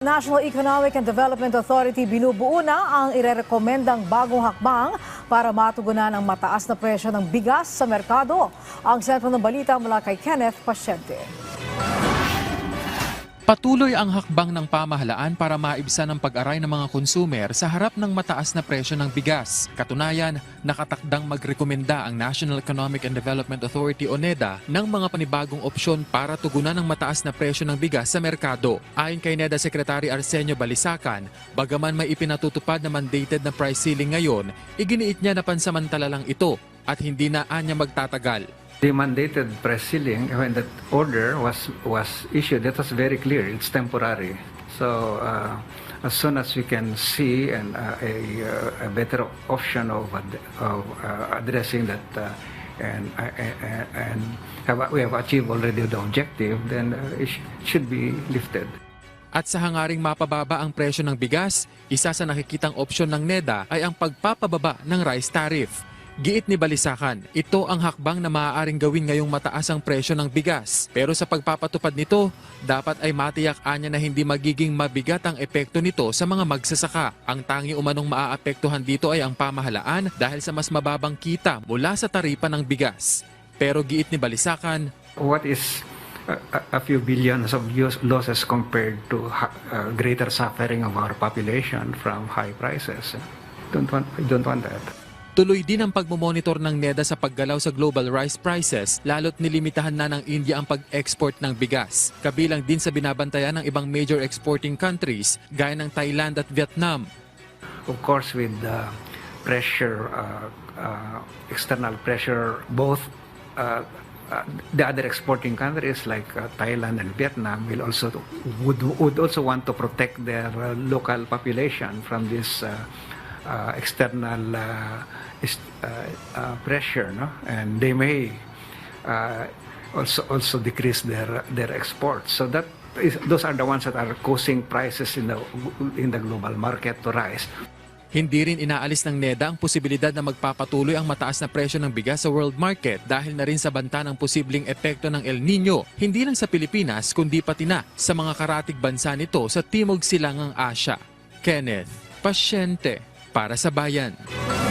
National Economic and Development Authority binubuo na ang irerekomendang bagong hakbang para matugunan ang mataas na presyo ng bigas sa merkado. Ang sentro ng balita mula kay Kenneth Pasyente. Patuloy ang hakbang ng pamahalaan para maibsan ang pag-aray ng mga konsumer sa harap ng mataas na presyo ng bigas. Katunayan, nakatakdang magrekomenda ang National Economic and Development Authority o NEDA ng mga panibagong opsyon para tugunan ang mataas na presyo ng bigas sa merkado. Ayon kay NEDA Secretary Arsenio Balisacan, bagaman may ipinatutupad na mandated na price ceiling ngayon, iginiit niya na pansamantala lang ito at hindi na anya magtatagal. The mandated price ceiling, when that order was issued, that was very clear. It's temporary. So as soon as we can see a better option of addressing that and we have achieved already the objective, then it should be lifted. At sa hangaring mapababa ang presyo ng bigas, isa sa nakikitang opsyon ng NEDA ay ang pagpapababa ng rice tariff. Giit ni Balisacan, ito ang hakbang na maaaring gawin ngayong mataas ang presyo ng bigas. Pero sa pagpapatupad nito, dapat ay matiyak anya na hindi magiging mabigat ang epekto nito sa mga magsasaka. Ang tangi umanong maaapektuhan dito ay ang pamahalaan dahil sa mas mababang kita mula sa taripa ng bigas. Pero giit ni Balisacan, what is a few billions of losses compared to greater suffering of our population from high prices? I don't want that. tuloy din ang pagmomonitor ng NEDA sa paggalaw sa global rice prices, lalo't nilimitahan na ng India ang pag-export ng bigas. Kabilang din sa binabantayan ng ibang major exporting countries gaya ng Thailand at Vietnam. Of course, with pressure, external pressure, both the other exporting countries like Thailand and Vietnam would also want to protect their local population from this external pressure, no? And they may also decrease their exports. So those are the ones that are causing prices in the global market to rise. Hindi rin inaalis ng NEDA ang posibilidad na magpapatuloy ang mataas na presyo ng bigas sa world market dahil na rin sa banta ng posibleng epekto ng El Nino, hindi lang sa Pilipinas kundi pati na sa mga karatig bansa nito sa Timog Silangang Asya. Kenneth Pasyente para sa Bayan.